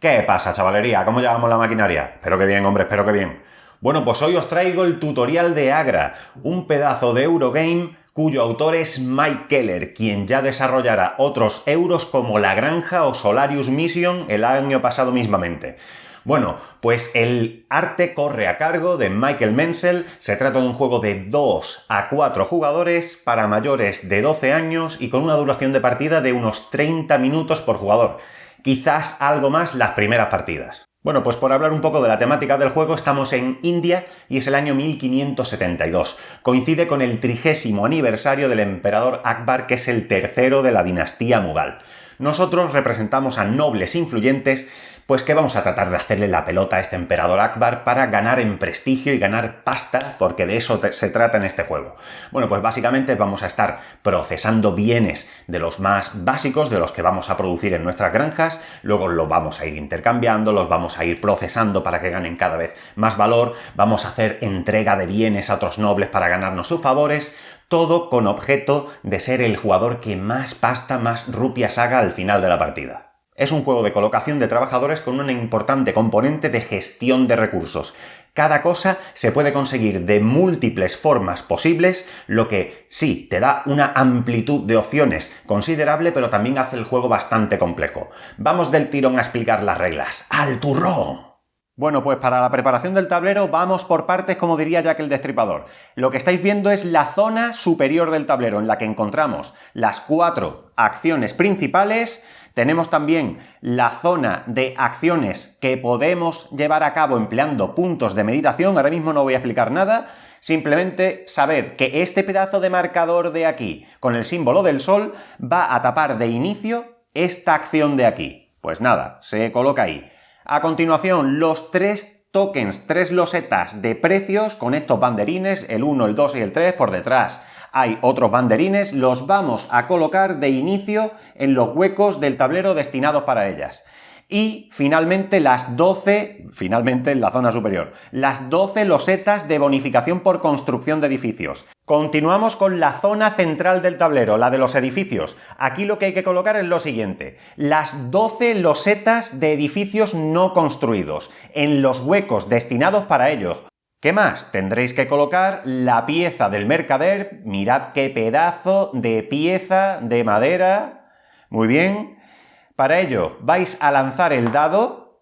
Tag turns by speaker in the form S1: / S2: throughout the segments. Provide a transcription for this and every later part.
S1: ¿Qué pasa, chavalería? ¿Cómo llevamos la maquinaria? Espero que bien, hombre, espero que bien. Bueno, pues hoy os traigo el tutorial de Agra, un pedazo de Eurogame cuyo autor es Mike Keller, quien ya desarrollará otros euros como La Granja o Solarius Mission el año pasado mismamente. Bueno, pues el arte corre a cargo de Michael Menzel. Se trata de un juego de 2 a 4 jugadores para mayores de 12 años y con una duración de partida de unos 30 minutos por jugador. Quizás algo más las primeras partidas. Bueno, pues por hablar un poco de la temática del juego, estamos en India y es el año 1572. Coincide con el 30º aniversario del emperador Akbar, que es el tercero de la dinastía Mughal. Nosotros representamos a nobles influyentes, pues que vamos a tratar de hacerle la pelota a este emperador Akbar para ganar en prestigio y ganar pasta, porque de eso se trata en este juego. Bueno, pues básicamente vamos a estar procesando bienes de los más básicos, de los que vamos a producir en nuestras granjas, luego los vamos a ir intercambiando, los vamos a ir procesando para que ganen cada vez más valor, vamos a hacer entrega de bienes a otros nobles para ganarnos sus favores, todo con objeto de ser el jugador que más pasta, más rupias haga al final de la partida. Es un juego de colocación de trabajadores con una importante componente de gestión de recursos. Cada cosa se puede conseguir de múltiples formas posibles, lo que sí te da una amplitud de opciones considerable, pero también hace el juego bastante complejo. Vamos del tirón a explicar las reglas. ¡Al turrón! Bueno, pues para la preparación del tablero vamos por partes, como diría Jack el Destripador. Lo que estáis viendo es la zona superior del tablero, en la que encontramos las 4 acciones principales. Tenemos también la zona de acciones que podemos llevar a cabo empleando puntos de meditación. Ahora mismo no voy a explicar nada, simplemente sabed que este pedazo de marcador de aquí, con el símbolo del sol, va a tapar de inicio esta acción de aquí. Pues nada, se coloca ahí. A continuación, los 3 tokens, 3 losetas de precios con estos banderines, el 1, el 2 y el 3 por detrás. Hay otros banderines, los vamos a colocar de inicio en los huecos del tablero destinados para ellas. Y finalmente las 12, finalmente en la zona superior, las 12 losetas de bonificación por construcción de edificios. Continuamos con la zona central del tablero, la de los edificios. Aquí lo que hay que colocar es lo siguiente: las 12 losetas de edificios no construidos, en los huecos destinados para ellos. ¿Qué más? Tendréis que colocar la pieza del mercader. Mirad qué pedazo de pieza de madera. Muy bien. Para ello vais a lanzar el dado.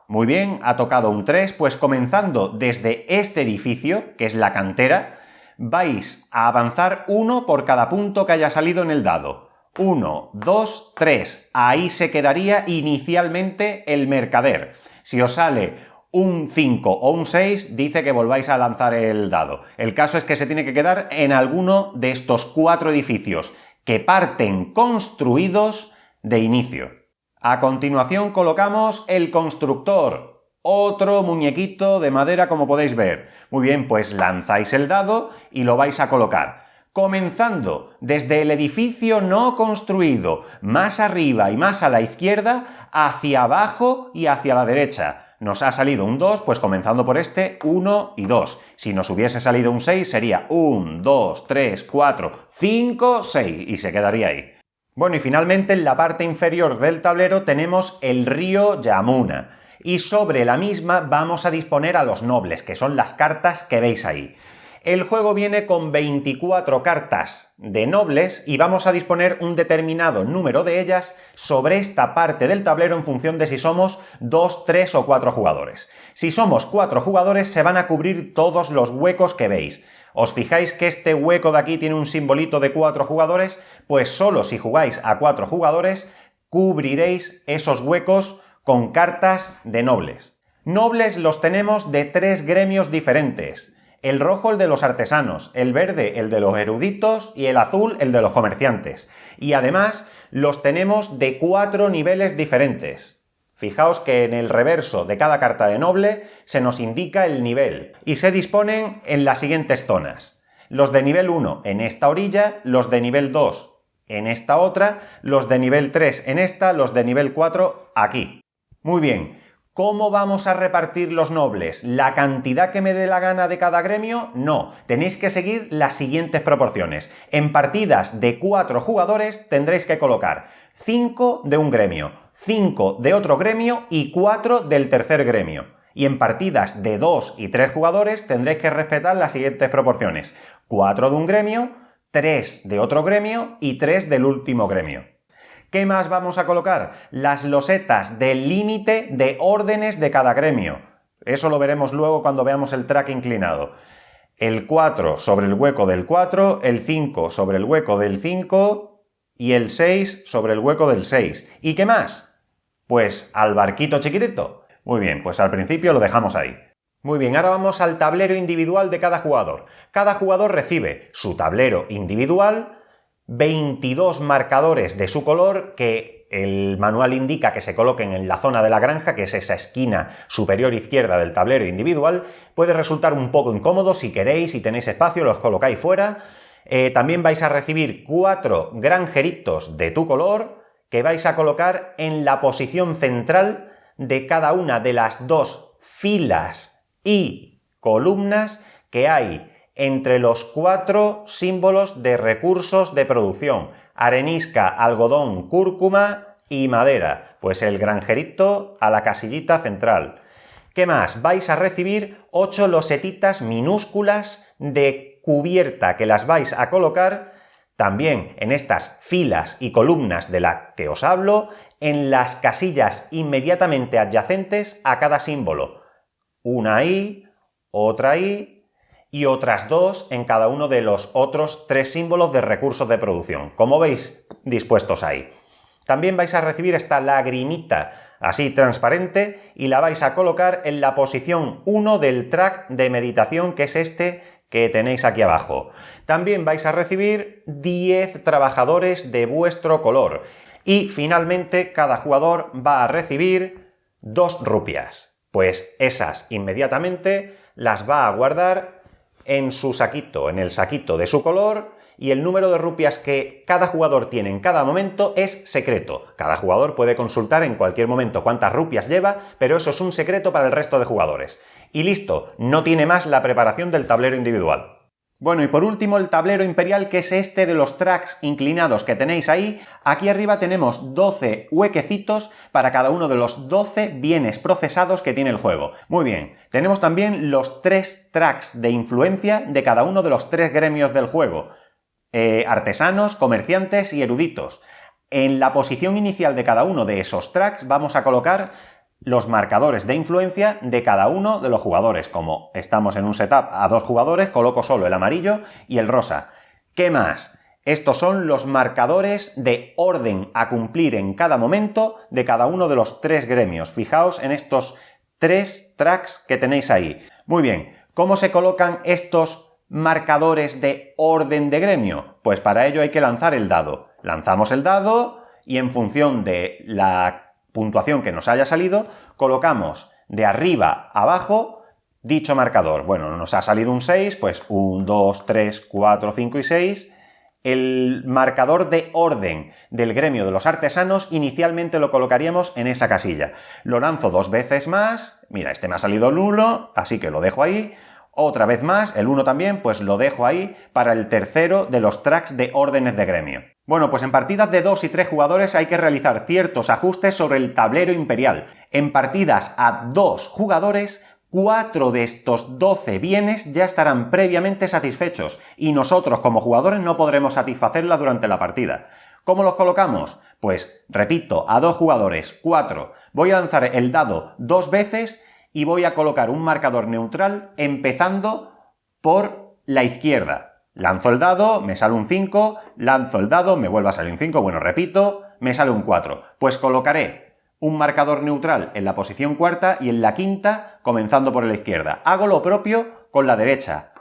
S1: Muy bien, ha tocado un 3. Pues comenzando desde este edificio, que es la cantera, vais a avanzar 1 por cada punto que haya salido en el dado. 1, 2, 3. Ahí se quedaría inicialmente el mercader. Si os sale un 5 o un 6, dice que volváis a lanzar el dado. El caso es que se tiene que quedar en alguno de estos 4 edificios que parten construidos de inicio. A continuación colocamos el constructor, otro muñequito de madera, como podéis ver. Muy bien, pues lanzáis el dado y lo vais a colocar. Comenzando desde el edificio no construido, más arriba y más a la izquierda, hacia abajo y hacia la derecha. Nos ha salido un 2, pues comenzando por este, 1 y 2. Si nos hubiese salido un 6, sería 1, 2, 3, 4, 5, 6, y se quedaría ahí. Bueno, y finalmente en la parte inferior del tablero tenemos el río Yamuna, y sobre la misma vamos a disponer a los nobles, que son las cartas que veis ahí. El juego viene con 24 cartas de nobles y vamos a disponer un determinado número de ellas sobre esta parte del tablero en función de si somos 2, 3 o 4 jugadores. Si somos 4 jugadores se van a cubrir todos los huecos que veis. ¿Os fijáis que este hueco de aquí tiene un simbolito de 4 jugadores? Pues solo si jugáis a 4 jugadores cubriréis esos huecos con cartas de nobles. Nobles los tenemos de 3 gremios diferentes. El rojo, el de los artesanos, el verde, el de los eruditos y el azul, el de los comerciantes. Y además los tenemos de 4 niveles diferentes. Fijaos que en el reverso de cada carta de noble se nos indica el nivel y se disponen en las siguientes zonas. Los de nivel 1 en esta orilla, los de nivel 2 en esta otra, los de nivel 3 en esta, los de nivel 4 aquí. Muy bien. ¿Cómo vamos a repartir los nobles? ¿La cantidad que me dé la gana de cada gremio? No, tenéis que seguir las siguientes proporciones. En partidas de 4 jugadores tendréis que colocar 5 de un gremio, 5 de otro gremio y 4 del tercer gremio. Y en partidas de 2 y 3 jugadores tendréis que respetar las siguientes proporciones: 4 de un gremio, 3 de otro gremio y 3 del último gremio. ¿Qué más vamos a colocar? Las losetas del límite de órdenes de cada gremio. Eso lo veremos luego cuando veamos el track inclinado. El 4 sobre el hueco del 4, el 5 sobre el hueco del 5 y el 6 sobre el hueco del 6. ¿Y qué más? Pues al barquito chiquitito. Muy bien, pues al principio lo dejamos ahí. Muy bien, ahora vamos al tablero individual de cada jugador. Cada jugador recibe su tablero individual, 22 marcadores de su color que el manual indica que se coloquen en la zona de la granja, que es esa esquina superior izquierda del tablero individual. Puede resultar un poco incómodo. Si queréis, si tenéis espacio, los colocáis fuera. También vais a recibir 4 granjeritos de tu color que vais a colocar en la posición central de cada una de las 2 filas y columnas que hay entre los 4 símbolos de recursos de producción: arenisca, algodón, cúrcuma y madera. Pues el granjerito a la casillita central. ¿Qué más? Vais a recibir 8 losetitas minúsculas de cubierta que las vais a colocar también en estas filas y columnas de las que os hablo, en las casillas inmediatamente adyacentes a cada símbolo. Una ahí, otra ahí y otras 2 en cada uno de los otros 3 símbolos de recursos de producción, como veis dispuestos ahí. También vais a recibir esta lagrimita así transparente y la vais a colocar en la posición 1 del track de meditación, que es este que tenéis aquí abajo. También vais a recibir 10 trabajadores de vuestro color. Y finalmente cada jugador va a recibir 2 rupias. Pues esas inmediatamente las va a guardar en su saquito, en el saquito de su color, y el número de rupias que cada jugador tiene en cada momento es secreto. Cada jugador puede consultar en cualquier momento cuántas rupias lleva, pero eso es un secreto para el resto de jugadores. Y listo, no tiene más la preparación del tablero individual. Bueno, y por último el tablero imperial, que es este de los tracks inclinados que tenéis ahí. Aquí arriba tenemos 12 huequecitos para cada uno de los 12 bienes procesados que tiene el juego. Muy bien, tenemos también los 3 tracks de influencia de cada uno de los 3 gremios del juego. Artesanos, comerciantes y eruditos. En la posición inicial de cada uno de esos tracks vamos a colocar los marcadores de influencia de cada uno de los jugadores. Como estamos en un setup a 2 jugadores, coloco solo el amarillo y el rosa. ¿Qué más? Estos son los marcadores de orden a cumplir en cada momento de cada uno de los 3 gremios. Fijaos en estos 3 tracks que tenéis ahí. Muy bien, ¿cómo se colocan estos marcadores de orden de gremio? Pues para ello hay que lanzar el dado. Lanzamos el dado y en función de la puntuación que nos haya salido, colocamos de arriba a abajo dicho marcador. Bueno, nos ha salido un 6, pues 1, 2, 3, 4, 5 y 6. El marcador de orden del gremio de los artesanos inicialmente lo colocaríamos en esa casilla. Lo lanzo 2 veces más. Mira, este me ha salido el 1, así que lo dejo ahí. Otra vez más, el 1 también, pues lo dejo ahí para el tercero de los tracks de órdenes de gremio. Bueno, pues en partidas de 2 y 3 jugadores hay que realizar ciertos ajustes sobre el tablero imperial. En partidas a 2 jugadores, 4 de estos 12 bienes ya estarán previamente satisfechos y nosotros como jugadores no podremos satisfacerla durante la partida. ¿Cómo los colocamos? Pues, repito, a 2 jugadores, 4. Voy a lanzar el dado 2 veces y voy a colocar un marcador neutral empezando por la izquierda. Lanzo el dado, me sale un 5, lanzo el dado, me vuelve a salir un 5, bueno, repito, me sale un 4. Pues colocaré un marcador neutral en la posición cuarta y en la quinta, comenzando por la izquierda. Hago lo propio con la derecha.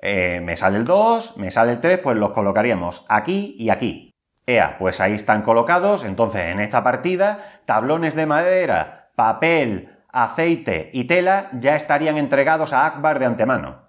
S1: Me sale el 2, me sale el 3, pues los colocaríamos aquí y aquí. Ea, pues ahí están colocados. Entonces, en esta partida, tablones de madera, papel, aceite y tela ya estarían entregados a Akbar de antemano.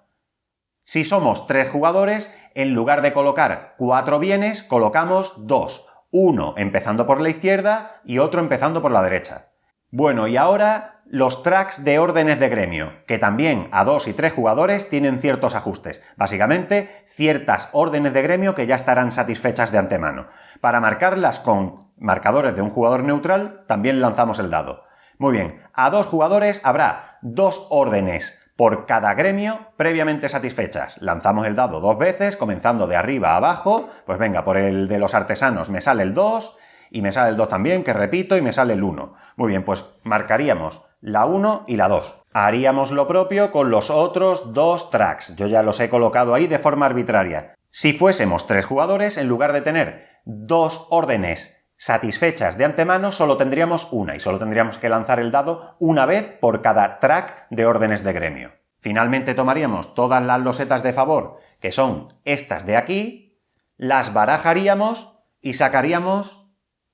S1: Si somos 3 jugadores, en lugar de colocar 4 bienes, colocamos 2. Uno empezando por la izquierda y otro empezando por la derecha. Bueno, y ahora los tracks de órdenes de gremio, que también a 2 y 3 jugadores tienen ciertos ajustes. Básicamente, ciertas órdenes de gremio que ya estarán satisfechas de antemano. Para marcarlas con marcadores de un jugador neutral, también lanzamos el dado. Muy bien, a 2 jugadores habrá 2 órdenes por cada gremio previamente satisfechas. Lanzamos el dado 2 veces, comenzando de arriba a abajo. Pues venga, por el de los artesanos me sale el 2 y me sale el 2 también, que repito, y me sale el 1. Muy bien, pues marcaríamos la 1 y la 2. Haríamos lo propio con los otros 2 tracks. Yo ya los he colocado ahí de forma arbitraria. Si fuésemos 3 jugadores, en lugar de tener 2 órdenes satisfechas de antemano, solo tendríamos una y solo tendríamos que lanzar el dado una vez por cada track de órdenes de gremio. Finalmente tomaríamos todas las losetas de favor, que son estas de aquí, las barajaríamos y sacaríamos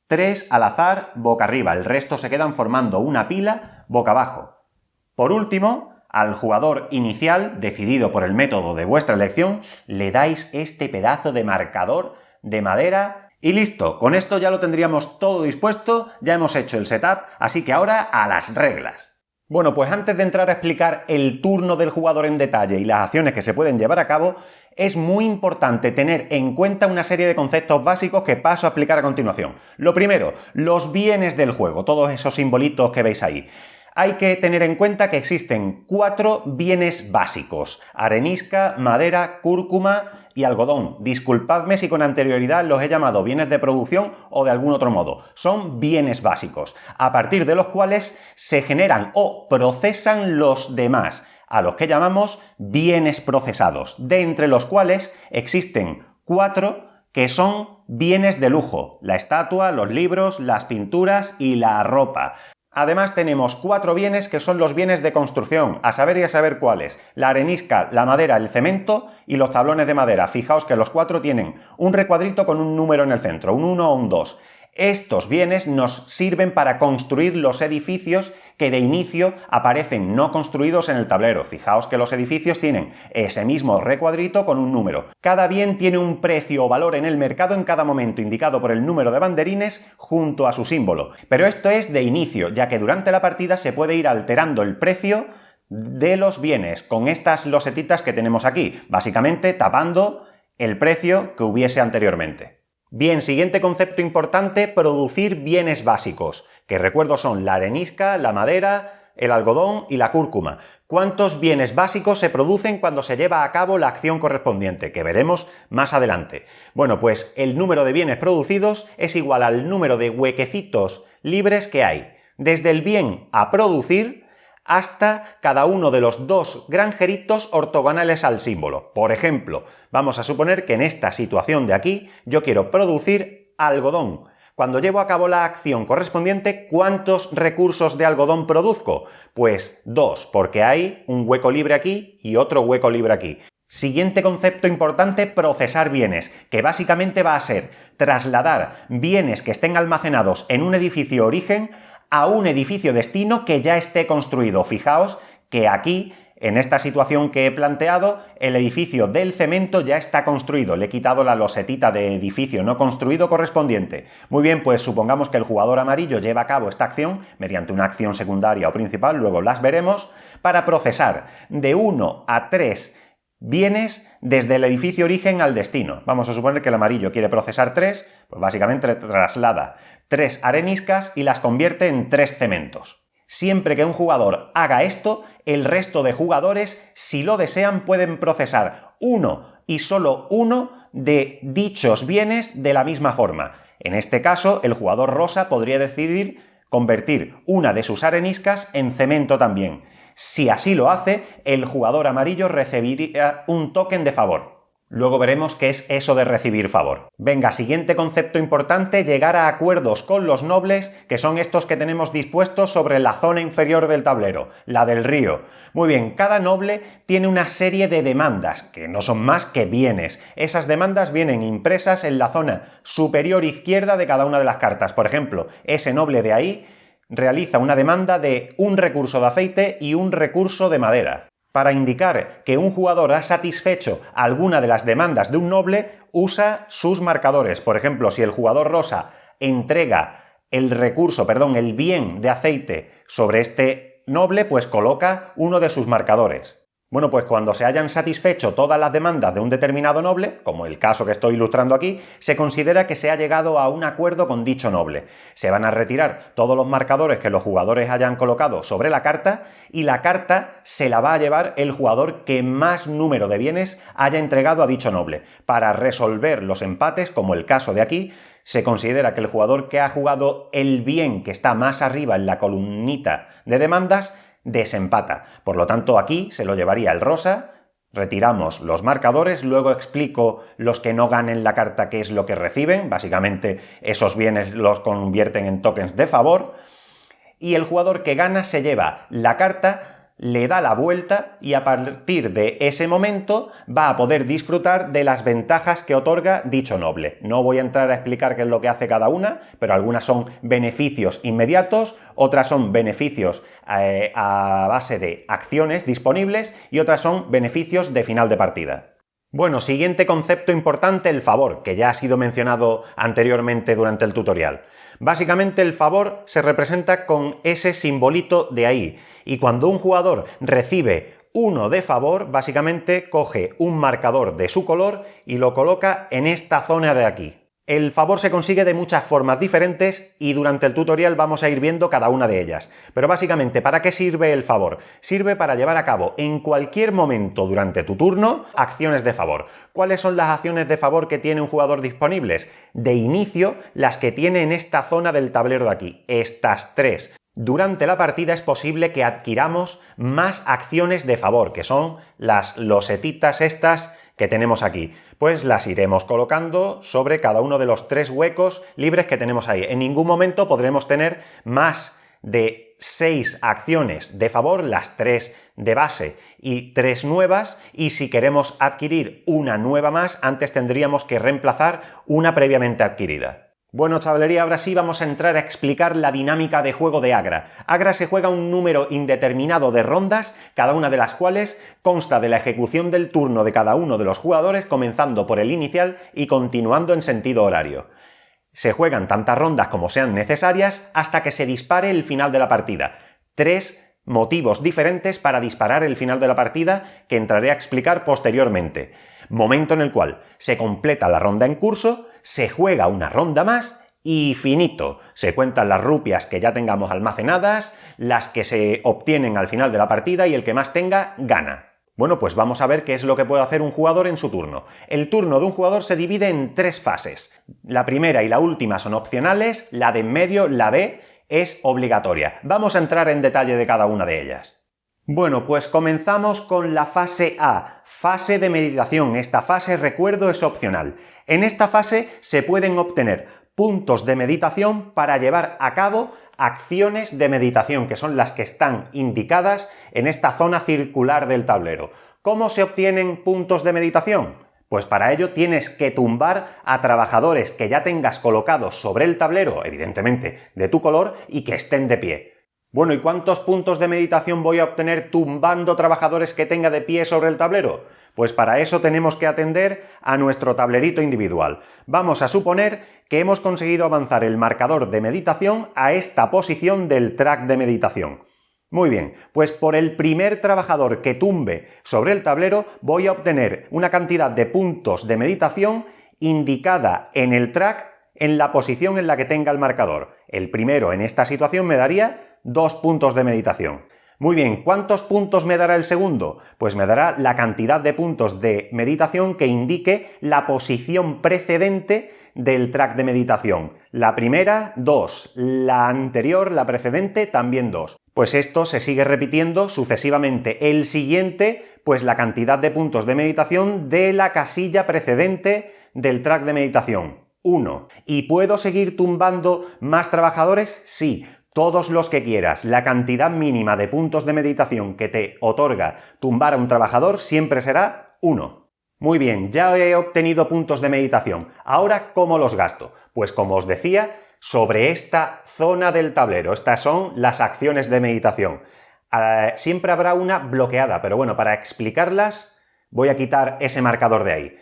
S1: 3 al azar boca arriba. El resto se quedan formando una pila boca abajo. Por último, al jugador inicial, decidido por el método de vuestra elección, le dais este pedazo de marcador de madera. Y listo, con esto ya lo tendríamos todo dispuesto, ya hemos hecho el setup, así que ahora a las reglas. Bueno, pues antes de entrar a explicar el turno del jugador en detalle y las acciones que se pueden llevar a cabo, es muy importante tener en cuenta una serie de conceptos básicos que paso a explicar a continuación. Lo primero, los bienes del juego, todos esos simbolitos que veis ahí. Hay que tener en cuenta que existen 4 bienes básicos: arenisca, madera, cúrcuma y algodón. Disculpadme si con anterioridad los he llamado bienes de producción o de algún otro modo. Son bienes básicos, a partir de los cuales se generan o procesan los demás, a los que llamamos bienes procesados, de entre los cuales existen 4 que son bienes de lujo: la estatua, los libros, las pinturas y la ropa. Además tenemos 4 bienes que son los bienes de construcción, a saber cuáles: la arenisca, la madera, el cemento y los tablones de madera. Fijaos que los 4 tienen un recuadrito con un número en el centro, un 1 o un 2. Estos bienes nos sirven para construir los edificios que de inicio aparecen no construidos en el tablero. Fijaos que los edificios tienen ese mismo recuadrito con un número. Cada bien tiene un precio o valor en el mercado en cada momento, indicado por el número de banderines junto a su símbolo. Pero esto es de inicio, ya que durante la partida se puede ir alterando el precio de los bienes con estas losetitas que tenemos aquí, básicamente tapando el precio que hubiese anteriormente. Bien, siguiente concepto importante: producir bienes básicos, que recuerdo son la arenisca, la madera, el algodón y la cúrcuma. ¿Cuántos bienes básicos se producen cuando se lleva a cabo la acción correspondiente? Que veremos más adelante. Bueno, pues el número de bienes producidos es igual al número de huequecitos libres que hay, desde el bien a producir hasta cada uno de los 2 granjeritos ortogonales al símbolo. Por ejemplo, vamos a suponer que en esta situación de aquí yo quiero producir algodón. Cuando llevo a cabo la acción correspondiente, ¿cuántos recursos de algodón produzco? Pues 2, porque hay un hueco libre aquí y otro hueco libre aquí. Siguiente concepto importante: procesar bienes, que básicamente va a ser trasladar bienes que estén almacenados en un edificio origen a un edificio destino que ya esté construido. Fijaos que aquí, en esta situación que he planteado, el edificio del cemento ya está construido. Le he quitado la losetita de edificio no construido correspondiente. Muy bien, pues supongamos que el jugador amarillo lleva a cabo esta acción mediante una acción secundaria o principal, luego las veremos, para procesar de 1 a 3 bienes desde el edificio origen al destino. Vamos a suponer que el amarillo quiere procesar 3, pues básicamente traslada 3 areniscas y las convierte en 3 cementos. Siempre que un jugador haga esto, el resto de jugadores, si lo desean, pueden procesar uno y solo uno de dichos bienes de la misma forma. En este caso, el jugador rosa podría decidir convertir una de sus areniscas en cemento también. Si así lo hace, el jugador amarillo recibiría un token de favor. Luego veremos qué es eso de recibir favor. Venga, siguiente concepto importante: llegar a acuerdos con los nobles, que son estos que tenemos dispuestos sobre la zona inferior del tablero, la del río. Muy bien, cada noble tiene una serie de demandas, que no son más que bienes. Esas demandas vienen impresas en la zona superior izquierda de cada una de las cartas. Por ejemplo, ese noble de ahí realiza una demanda de un recurso de aceite y un recurso de madera. Para indicar que un jugador ha satisfecho alguna de las demandas de un noble, usa sus marcadores. Por ejemplo, si el jugador rosa entrega el bien de aceite sobre este noble, pues coloca uno de sus marcadores. Bueno, pues cuando se hayan satisfecho todas las demandas de un determinado noble, como el caso que estoy ilustrando aquí, se considera que se ha llegado a un acuerdo con dicho noble. Se van a retirar todos los marcadores que los jugadores hayan colocado sobre la carta y la carta se la va a llevar el jugador que más número de bienes haya entregado a dicho noble. Para resolver los empates, como el caso de aquí, se considera que el jugador que ha jugado el bien que está más arriba en la columnita de demandas desempata. Por lo tanto, aquí se lo llevaría el rosa, retiramos los marcadores, luego explico los que no ganen la carta qué es lo que reciben, básicamente esos bienes los convierten en tokens de favor, y el jugador que gana se lleva la carta, le da la vuelta y a partir de ese momento va a poder disfrutar de las ventajas que otorga dicho noble. No voy a entrar a explicar qué es lo que hace cada una, pero algunas son beneficios inmediatos, otras son beneficios a base de acciones disponibles y otras son beneficios de final de partida. Bueno, siguiente concepto importante, el favor, que ya ha sido mencionado anteriormente durante el tutorial. Básicamente el favor se representa con ese simbolito de ahí, y cuando un jugador recibe 1 de favor, básicamente coge un marcador de su color y lo coloca en esta zona de aquí. El favor se consigue de muchas formas diferentes y durante el tutorial vamos a ir viendo cada una de ellas. Pero básicamente, ¿para qué sirve el favor? Sirve para llevar a cabo en cualquier momento durante tu turno acciones de favor. ¿Cuáles son las acciones de favor que tiene un jugador disponibles? De inicio, las que tiene en esta zona del tablero de aquí, estas 3. Durante la partida es posible que adquiramos más acciones de favor, que son las losetitas estas que tenemos aquí. Pues las iremos colocando sobre cada uno de los 3 huecos libres que tenemos ahí. En ningún momento podremos tener más de 6 acciones de favor, las 3 de base y 3 nuevas, y si queremos adquirir una nueva más, antes tendríamos que reemplazar una previamente adquirida. Bueno, chavalería, ahora sí vamos a entrar a explicar la dinámica de juego de Agra. Agra se juega un número indeterminado de rondas, cada una de las cuales consta de la ejecución del turno de cada uno de los jugadores, comenzando por el inicial y continuando en sentido horario. Se juegan tantas rondas como sean necesarias hasta que se dispare el final de la partida. 3 motivos diferentes para disparar el final de la partida que entraré a explicar posteriormente. Momento en el cual se completa la ronda en curso, se juega una ronda más y finito. Se cuentan las rupias que ya tengamos almacenadas, las que se obtienen al final de la partida y el que más tenga gana. Bueno, pues vamos a ver qué es lo que puede hacer un jugador en su turno. El turno de un jugador se divide en 3 fases. La primera y la última son opcionales, la de en medio, la B, es obligatoria. Vamos a entrar en detalle de cada una de ellas. Bueno, pues comenzamos con la fase A, fase de meditación. Esta fase, recuerdo, es opcional. En esta fase se pueden obtener puntos de meditación para llevar a cabo acciones de meditación, que son las que están indicadas en esta zona circular del tablero. ¿Cómo se obtienen puntos de meditación? Pues para ello tienes que tumbar a trabajadores que ya tengas colocados sobre el tablero, evidentemente de tu color, y que estén de pie. Bueno, ¿y cuántos puntos de meditación voy a obtener tumbando trabajadores que tenga de pie sobre el tablero? Pues para eso tenemos que atender a nuestro tablerito individual. Vamos a suponer que hemos conseguido avanzar el marcador de meditación a esta posición del track de meditación. Muy bien, pues por el primer trabajador que tumbe sobre el tablero voy a obtener una cantidad de puntos de meditación indicada en el track en la posición en la que tenga el marcador. El primero en esta situación me daría 2 puntos de meditación. Muy bien, ¿cuántos puntos me dará el segundo? Pues me dará la cantidad de puntos de meditación que indique la posición precedente del track de meditación. La primera, 2. La anterior, la precedente, también 2. Pues esto se sigue repitiendo sucesivamente. El siguiente, pues la cantidad de puntos de meditación de la casilla precedente del track de meditación. 1. ¿Y puedo seguir tumbando más trabajadores? Sí. Todos los que quieras. La cantidad mínima de puntos de meditación que te otorga tumbar a un trabajador siempre será 1. Muy bien, ya he obtenido puntos de meditación. Ahora, ¿cómo los gasto? Pues como os decía, sobre esta zona del tablero. Estas son las acciones de meditación. Siempre habrá una bloqueada, pero bueno, para explicarlas voy a quitar ese marcador de ahí.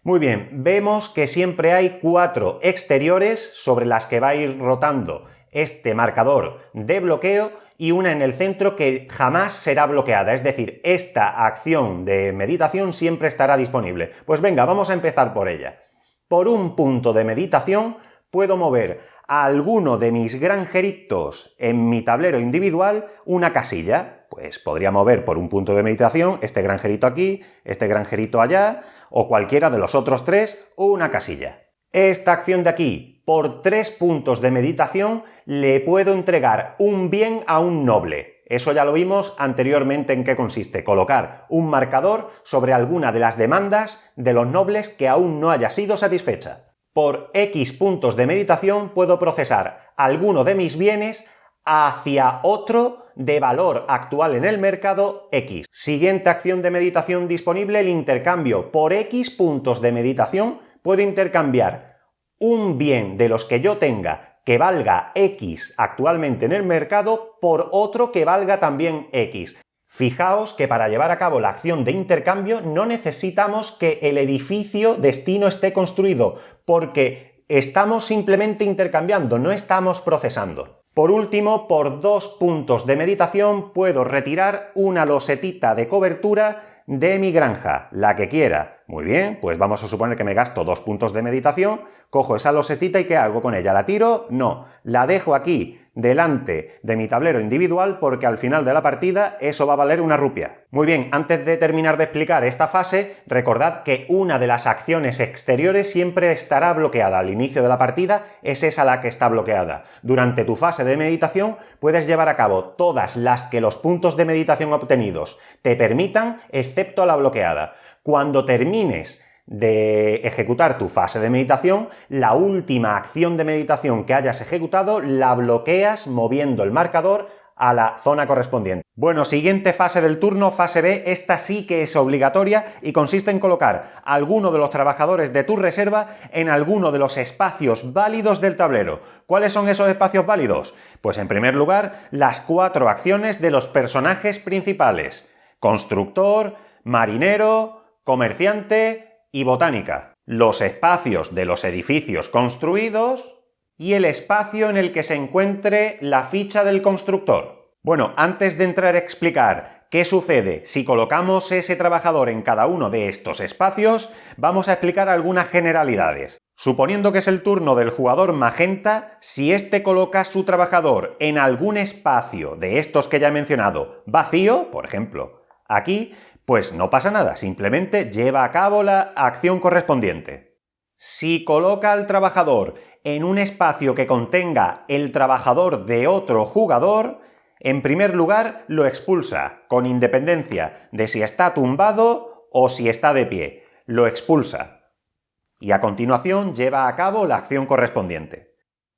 S1: Muy bien, vemos que siempre hay 4 exteriores sobre las que va a ir rotando este marcador de bloqueo y una en el centro que jamás será bloqueada, es decir, esta acción de meditación siempre estará disponible. Pues venga, vamos a empezar por ella. Por un punto de meditación puedo mover a alguno de mis granjeritos en mi tablero individual una casilla. Pues podría mover por un punto de meditación este granjerito aquí, este granjerito allá, o cualquiera de los otros tres, una casilla. Esta acción de aquí, por 3 puntos de meditación, le puedo entregar un bien a un noble. Eso ya lo vimos anteriormente en qué consiste, colocar un marcador sobre alguna de las demandas de los nobles que aún no haya sido satisfecha. Por X puntos de meditación puedo procesar alguno de mis bienes hacia otro de valor actual en el mercado X. Siguiente acción de meditación disponible, el intercambio. Por X puntos de meditación puedo intercambiar un bien de los que yo tenga que valga X actualmente en el mercado por otro que valga también X. Fijaos que para llevar a cabo la acción de intercambio no necesitamos que el edificio destino esté construido, porque estamos simplemente intercambiando, no estamos procesando. Por último, por 2 puntos de meditación puedo retirar una losetita de cobertura de mi granja, la que quiera. Muy bien, pues vamos a suponer que me gasto 2 puntos de meditación, cojo esa losetita y ¿qué hago con ella? ¿La tiro? No, la dejo aquí delante de mi tablero individual porque al final de la partida eso va a valer una rupia. Muy bien, antes de terminar de explicar esta fase, recordad que una de las acciones exteriores siempre estará bloqueada. Al inicio de la partida es esa la que está bloqueada. Durante tu fase de meditación puedes llevar a cabo todas las que los puntos de meditación obtenidos te permitan, excepto la bloqueada. Cuando termines de ejecutar tu fase de meditación, la última acción de meditación que hayas ejecutado la bloqueas moviendo el marcador a la zona correspondiente. Bueno, siguiente fase del turno, fase B, esta sí que es obligatoria y consiste en colocar a alguno de los trabajadores de tu reserva en alguno de los espacios válidos del tablero. ¿Cuáles son esos espacios válidos? Pues en primer lugar, las 4 acciones de los personajes principales: constructor, marinero, comerciante y botánica. Los espacios de los edificios construidos y el espacio en el que se encuentre la ficha del constructor. Bueno, antes de entrar a explicar qué sucede si colocamos ese trabajador en cada uno de estos espacios, vamos a explicar algunas generalidades. Suponiendo que es el turno del jugador magenta, si éste coloca su trabajador en algún espacio de estos que ya he mencionado vacío, por ejemplo, aquí, pues no pasa nada, simplemente lleva a cabo la acción correspondiente. Si coloca al trabajador en un espacio que contenga el trabajador de otro jugador, en primer lugar lo expulsa, con independencia de si está tumbado o si está de pie. Lo expulsa. Y a continuación lleva a cabo la acción correspondiente.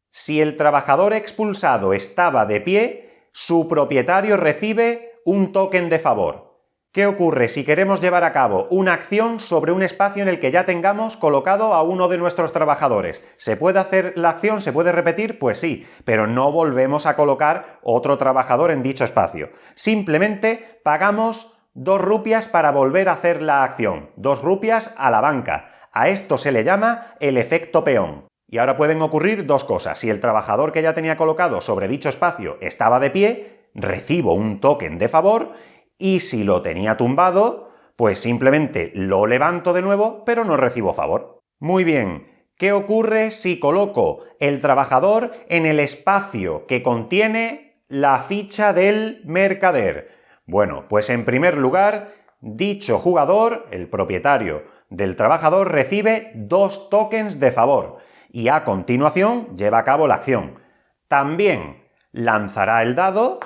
S1: Si el trabajador expulsado estaba de pie, su propietario recibe un token de favor. ¿Qué ocurre si queremos llevar a cabo una acción sobre un espacio en el que ya tengamos colocado a uno de nuestros trabajadores? ¿Se puede hacer la acción? ¿Se puede repetir? Pues sí, pero no volvemos a colocar otro trabajador en dicho espacio. Simplemente pagamos 2 rupias para volver a hacer la acción. 2 rupias a la banca. A esto se le llama el efecto peón. Y ahora pueden ocurrir 2 cosas. Si el trabajador que ya tenía colocado sobre dicho espacio estaba de pie, recibo un token de favor. Y si lo tenía tumbado, pues simplemente lo levanto de nuevo, pero no recibo favor. Muy bien, ¿qué ocurre si coloco el trabajador en el espacio que contiene la ficha del mercader? Bueno, pues en primer lugar, dicho jugador, el propietario del trabajador, recibe 2 tokens de favor y a continuación lleva a cabo la acción. También lanzará el dado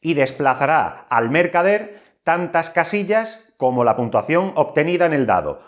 S1: y desplazará al mercader tantas casillas como la puntuación obtenida en el dado.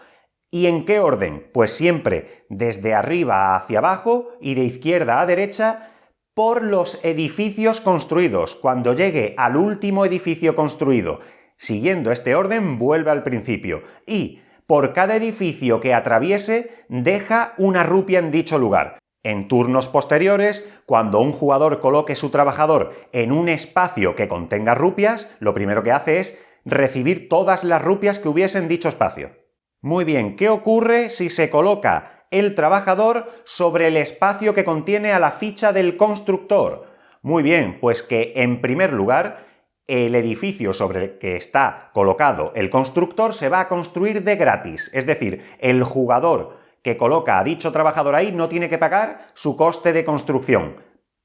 S1: ¿Y en qué orden? Pues siempre desde arriba hacia abajo y de izquierda a derecha por los edificios construidos. Cuando llegue al último edificio construido, siguiendo este orden, vuelve al principio. Y por cada edificio que atraviese, deja una rupia en dicho lugar. En turnos posteriores, cuando un jugador coloque su trabajador en un espacio que contenga rupias, lo primero que hace es recibir todas las rupias que hubiese en dicho espacio. Muy bien, ¿qué ocurre si se coloca el trabajador sobre el espacio que contiene a la ficha del constructor? Muy bien, pues que en primer lugar el edificio sobre el que está colocado el constructor se va a construir de gratis, es decir, el jugador que coloca a dicho trabajador ahí no tiene que pagar su coste de construcción.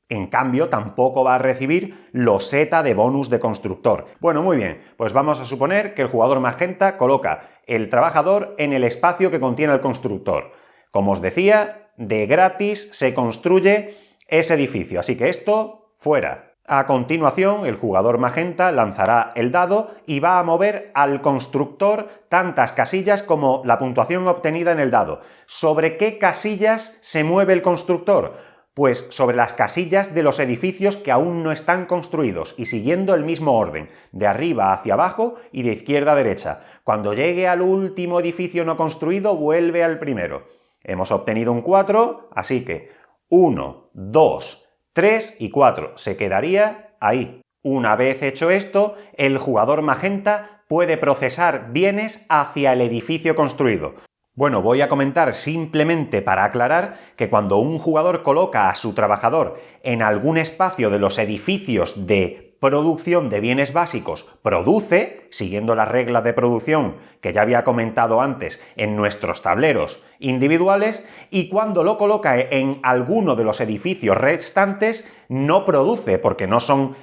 S1: En cambio, tampoco va a recibir loseta de bonus de constructor. Bueno, muy bien, pues vamos a suponer que el jugador magenta coloca el trabajador en el espacio que contiene el constructor. Como os decía, de gratis se construye ese edificio, así que esto fuera. A continuación, el jugador magenta lanzará el dado y va a mover al constructor tantas casillas como la puntuación obtenida en el dado. ¿Sobre qué casillas se mueve el constructor? Pues sobre las casillas de los edificios que aún no están construidos y siguiendo el mismo orden, de arriba hacia abajo y de izquierda a derecha. Cuando llegue al último edificio no construido, vuelve al primero. Hemos obtenido un 4, así que 1, 2, 3 y 4. Se quedaría ahí. Una vez hecho esto, el jugador magenta puede procesar bienes hacia el edificio construido. Bueno, voy a comentar simplemente para aclarar que cuando un jugador coloca a su trabajador en algún espacio de los edificios de producción de bienes básicos, produce, siguiendo las reglas de producción que ya había comentado antes en nuestros tableros individuales, y cuando lo coloca en alguno de los edificios restantes, no produce, porque no son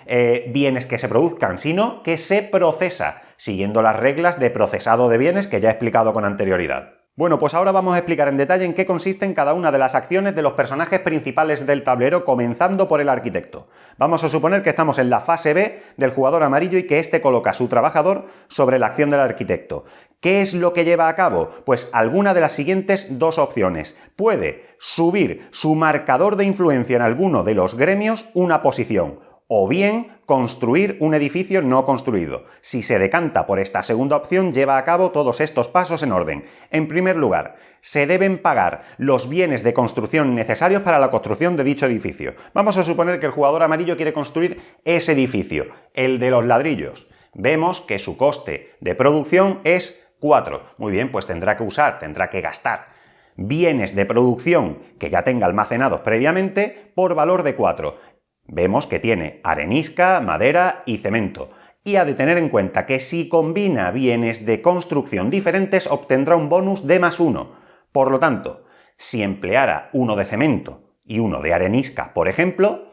S1: bienes que se produzcan, sino que se procesa, siguiendo las reglas de procesado de bienes que ya he explicado con anterioridad. Bueno, pues ahora vamos a explicar en detalle en qué consisten cada una de las acciones de los personajes principales del tablero, comenzando por el arquitecto. Vamos a suponer que estamos en la fase B del jugador amarillo y que éste coloca a su trabajador sobre la acción del arquitecto. ¿Qué es lo que lleva a cabo? Pues alguna de las siguientes dos opciones. Puede subir su marcador de influencia en alguno de los gremios una posición, o bien construir un edificio no construido. Si se decanta por esta segunda opción, lleva a cabo todos estos pasos en orden. En primer lugar, se deben pagar los bienes de construcción necesarios para la construcción de dicho edificio. Vamos a suponer que el jugador amarillo quiere construir ese edificio, el de los ladrillos. Vemos que su coste de producción es 4. Muy bien, pues tendrá que gastar bienes de producción que ya tenga almacenados previamente por valor de 4. Vemos que tiene arenisca, madera y cemento. Y ha de tener en cuenta que si combina bienes de construcción diferentes obtendrá un bonus de +1. Por lo tanto, si empleara uno de cemento y uno de arenisca, por ejemplo,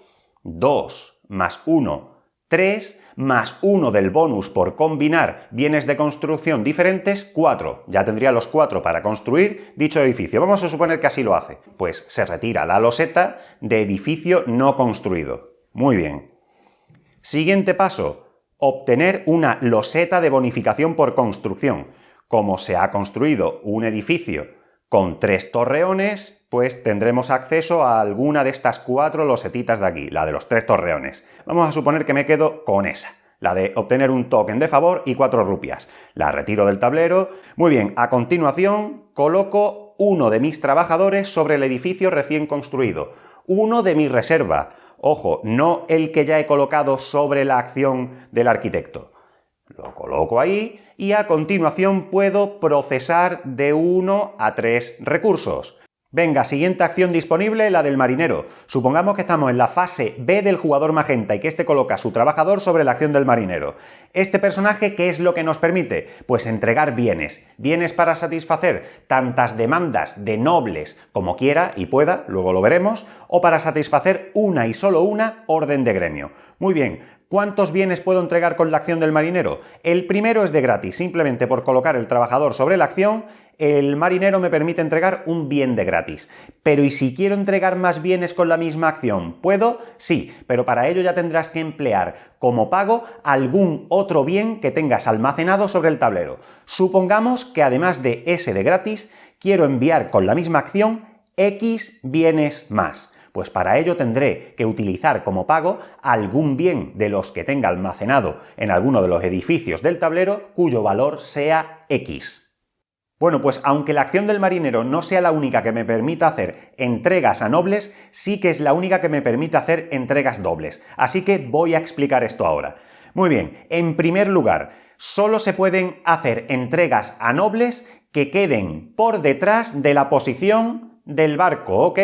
S1: 2 más 1, 3, más 1 del bonus por combinar bienes de construcción diferentes, 4. Ya tendría los 4 para construir dicho edificio. Vamos a suponer que así lo hace. Pues se retira la loseta de edificio no construido. Muy bien. Siguiente paso, obtener una loseta de bonificación por construcción. Como se ha construido un edificio con 3 torreones, pues tendremos acceso a alguna de estas 4 losetitas de aquí, la de los 3 torreones. Vamos a suponer que me quedo con esa, la de obtener un token de favor y 4 rupias. La retiro del tablero. Muy bien, a continuación coloco uno de mis trabajadores sobre el edificio recién construido. Uno de mi reserva. Ojo, no el que ya he colocado sobre la acción del arquitecto. Lo coloco ahí y a continuación puedo procesar de 1 a 3 recursos. Venga, siguiente acción disponible, la del marinero. Supongamos que estamos en la fase B del jugador magenta y que este coloca a su trabajador sobre la acción del marinero. Este personaje, ¿qué es lo que nos permite? Pues entregar bienes. Bienes para satisfacer tantas demandas de nobles como quiera y pueda, luego lo veremos, o para satisfacer una y solo una orden de gremio. Muy bien. ¿Cuántos bienes puedo entregar con la acción del marinero? El primero es de gratis, simplemente por colocar el trabajador sobre la acción, el marinero me permite entregar un bien de gratis. Pero ¿y si quiero entregar más bienes con la misma acción? ¿Puedo? Sí, pero para ello ya tendrás que emplear como pago algún otro bien que tengas almacenado sobre el tablero. Supongamos que además de ese de gratis, quiero enviar con la misma acción X bienes más. Pues para ello tendré que utilizar como pago algún bien de los que tenga almacenado en alguno de los edificios del tablero cuyo valor sea X. Bueno, pues aunque la acción del marinero no sea la única que me permita hacer entregas a nobles, sí que es la única que me permite hacer entregas dobles. Así que voy a explicar esto ahora. Muy bien, en primer lugar, solo se pueden hacer entregas a nobles que queden por detrás de la posición del barco, ¿ok?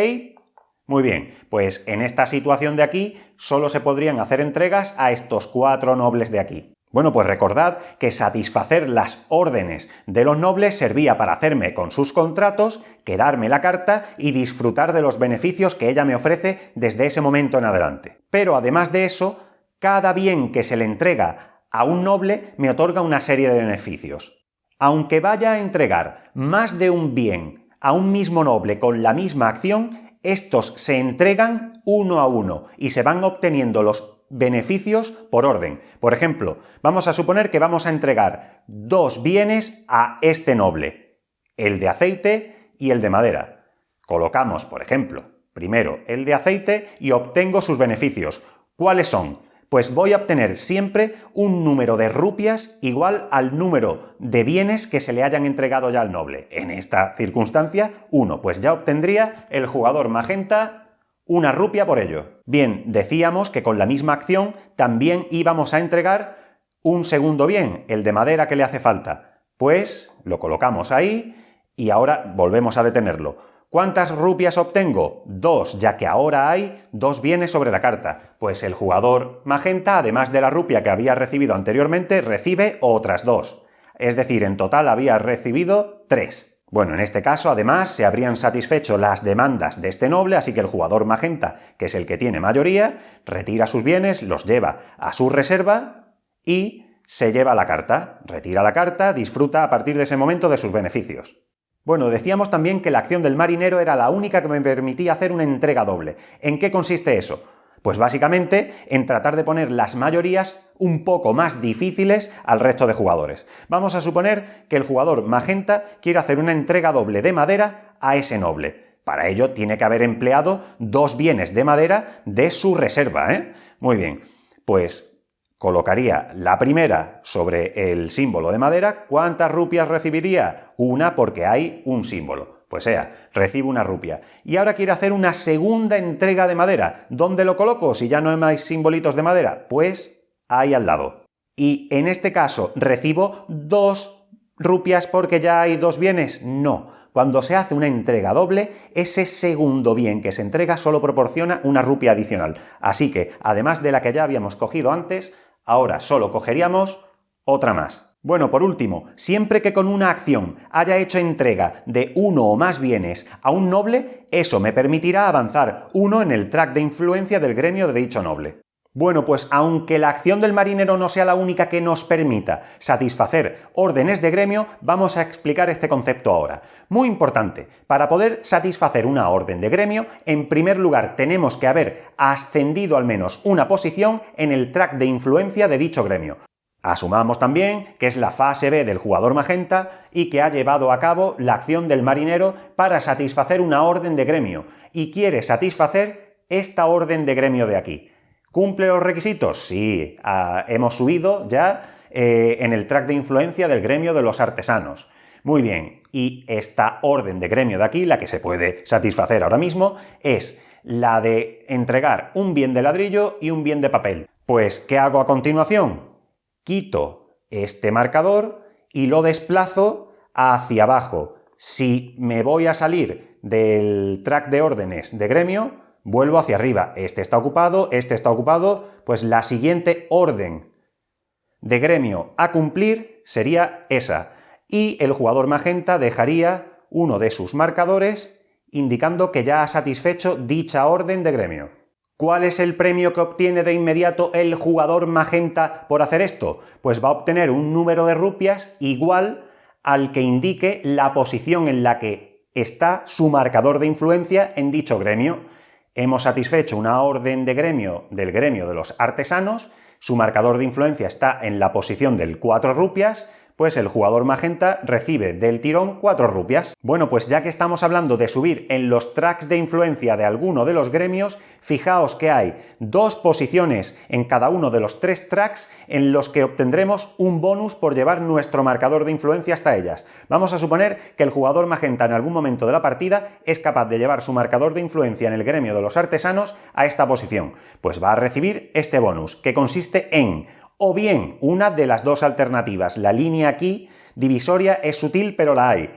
S1: Muy bien, pues en esta situación de aquí solo se podrían hacer entregas a estos 4 nobles de aquí. Bueno, pues recordad que satisfacer las órdenes de los nobles servía para hacerme con sus contratos, quedarme la carta y disfrutar de los beneficios que ella me ofrece desde ese momento en adelante. Pero además de eso, cada bien que se le entrega a un noble me otorga una serie de beneficios. Aunque vaya a entregar más de un bien a un mismo noble con la misma acción, estos se entregan uno a uno y se van obteniendo los beneficios por orden. Por ejemplo, vamos a suponer que vamos a entregar 2 bienes a este noble, el de aceite y el de madera. Colocamos, por ejemplo, primero el de aceite y obtengo sus beneficios. ¿Cuáles son? Pues voy a obtener siempre un número de rupias igual al número de bienes que se le hayan entregado ya al noble. En esta circunstancia, 1. Pues ya obtendría el jugador magenta una rupia por ello. Bien, decíamos que con la misma acción también íbamos a entregar un segundo bien, el de madera que le hace falta. Pues lo colocamos ahí y ahora volvemos a detenerlo. ¿Cuántas rupias obtengo? 2, ya que ahora hay 2 bienes sobre la carta. Pues el jugador magenta, además de la rupia que había recibido anteriormente, recibe otras 2. Es decir, en total había recibido 3. Bueno, en este caso, además, se habrían satisfecho las demandas de este noble, así que el jugador magenta, que es el que tiene mayoría, retira sus bienes, los lleva a su reserva y se lleva la carta. Retira la carta, disfruta a partir de ese momento de sus beneficios. Bueno, decíamos también que la acción del marinero era la única que me permitía hacer una entrega doble. ¿En qué consiste eso? Pues básicamente en tratar de poner las mayorías un poco más difíciles al resto de jugadores. Vamos a suponer que el jugador magenta quiere hacer una entrega doble de madera a ese noble. Para ello tiene que haber empleado 2 bienes de madera de su reserva, ¿eh? Muy bien, pues colocaría la primera sobre el símbolo de madera. ¿Cuántas rupias recibiría? 1 porque hay un símbolo. Pues recibo una rupia. Y ahora quiero hacer una segunda entrega de madera. ¿Dónde lo coloco si ya no hay más simbolitos de madera? Pues ahí al lado. Y en este caso, ¿recibo 2 rupias porque ya hay 2 bienes? No. Cuando se hace una entrega doble, ese segundo bien que se entrega solo proporciona una rupia adicional. Así que, además de la que ya habíamos cogido antes, ahora solo cogeríamos otra más. Bueno, por último, siempre que con una acción haya hecho entrega de 1 o más bienes a un noble, eso me permitirá avanzar 1 en el track de influencia del gremio de dicho noble. Bueno, pues aunque la acción del marinero no sea la única que nos permita satisfacer órdenes de gremio, vamos a explicar este concepto ahora. Muy importante, para poder satisfacer una orden de gremio, en primer lugar tenemos que haber ascendido al menos una posición en el track de influencia de dicho gremio. Asumamos también que es la fase B del jugador magenta y que ha llevado a cabo la acción del marinero para satisfacer una orden de gremio y quiere satisfacer esta orden de gremio de aquí. ¿Cumple los requisitos? Sí, hemos subido ya en el track de influencia del gremio de los artesanos. Muy bien, y esta orden de gremio de aquí, la que se puede satisfacer ahora mismo, es la de entregar un bien de ladrillo y un bien de papel. Pues, ¿qué hago a continuación? Quito este marcador y lo desplazo hacia abajo. Si me voy a salir del track de órdenes de gremio, vuelvo hacia arriba. Este está ocupado, pues la siguiente orden de gremio a cumplir sería esa. Y el jugador magenta dejaría uno de sus marcadores indicando que ya ha satisfecho dicha orden de gremio. ¿Cuál es el premio que obtiene de inmediato el jugador magenta por hacer esto? Pues va a obtener un número de rupias igual al que indique la posición en la que está su marcador de influencia en dicho gremio. Hemos satisfecho una orden de gremio del gremio de los artesanos, su marcador de influencia está en la posición del 4 rupias, pues el jugador magenta recibe del tirón 4 rupias. Bueno, pues ya que estamos hablando de subir en los tracks de influencia de alguno de los gremios, fijaos que hay 2 posiciones en cada uno de los 3 tracks en los que obtendremos un bonus por llevar nuestro marcador de influencia hasta ellas. Vamos a suponer que el jugador magenta en algún momento de la partida es capaz de llevar su marcador de influencia en el gremio de los artesanos a esta posición. Pues va a recibir este bonus, que consiste en o bien una de las 2 alternativas, la línea aquí divisoria es sutil pero la hay,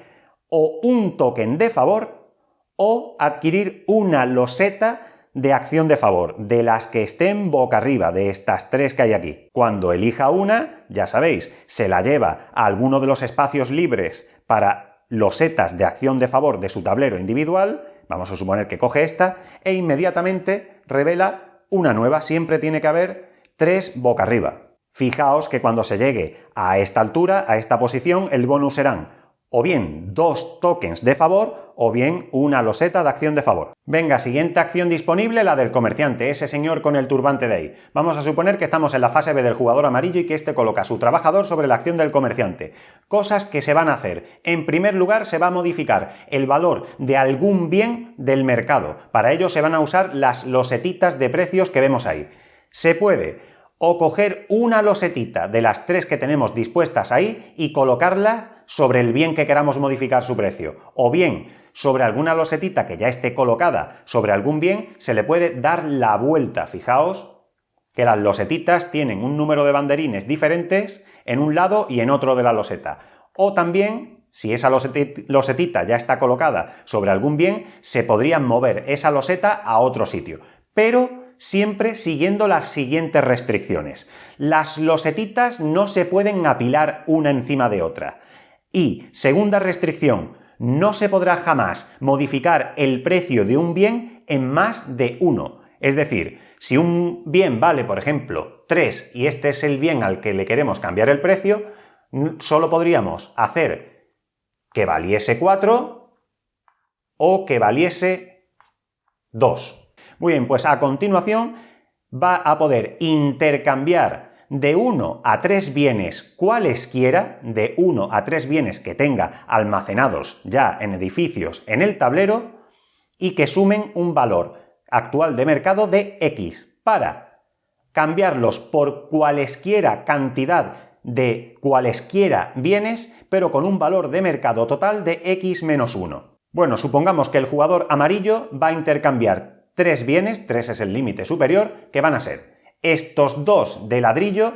S1: o un token de favor o adquirir una loseta de acción de favor, de las que estén boca arriba, de estas 3 que hay aquí. Cuando elija una, ya sabéis, se la lleva a alguno de los espacios libres para losetas de acción de favor de su tablero individual, vamos a suponer que coge esta, e inmediatamente revela una nueva. Siempre tiene que haber 3 boca arriba. Fijaos que cuando se llegue a esta altura, a esta posición, el bonus serán o bien 2 tokens de favor o bien una loseta de acción de favor. Venga, siguiente acción disponible, la del comerciante, ese señor con el turbante de ahí. Vamos a suponer que estamos en la fase B del jugador amarillo y que este coloca a su trabajador sobre la acción del comerciante. Cosas que se van a hacer. En primer lugar, se va a modificar el valor de algún bien del mercado. Para ello se van a usar las losetitas de precios que vemos ahí. Se puede o coger una losetita de las 3 que tenemos dispuestas ahí y colocarla sobre el bien que queramos modificar su precio, o bien sobre alguna losetita que ya esté colocada sobre algún bien, se le puede dar la vuelta. Fijaos que las losetitas tienen un número de banderines diferentes en un lado y en otro de la loseta. O también, si esa losetita ya está colocada sobre algún bien, se podría mover esa loseta a otro sitio. Pero siempre siguiendo las siguientes restricciones. Las losetitas no se pueden apilar una encima de otra. Y, segunda restricción, no se podrá jamás modificar el precio de un bien en más de 1. Es decir, si un bien vale, por ejemplo, 3 y este es el bien al que le queremos cambiar el precio, solo podríamos hacer que valiese 4 o que valiese 2. Muy bien, pues a continuación va a poder intercambiar de 1 a 3 bienes cualesquiera, de 1 a 3 bienes que tenga almacenados ya en edificios en el tablero y que sumen un valor actual de mercado de X, para cambiarlos por cualesquiera cantidad de cualesquiera bienes, pero con un valor de mercado total de X menos 1. Bueno, supongamos que el jugador amarillo va a intercambiar 3 bienes, 3 es el límite superior, que van a ser estos 2 de ladrillo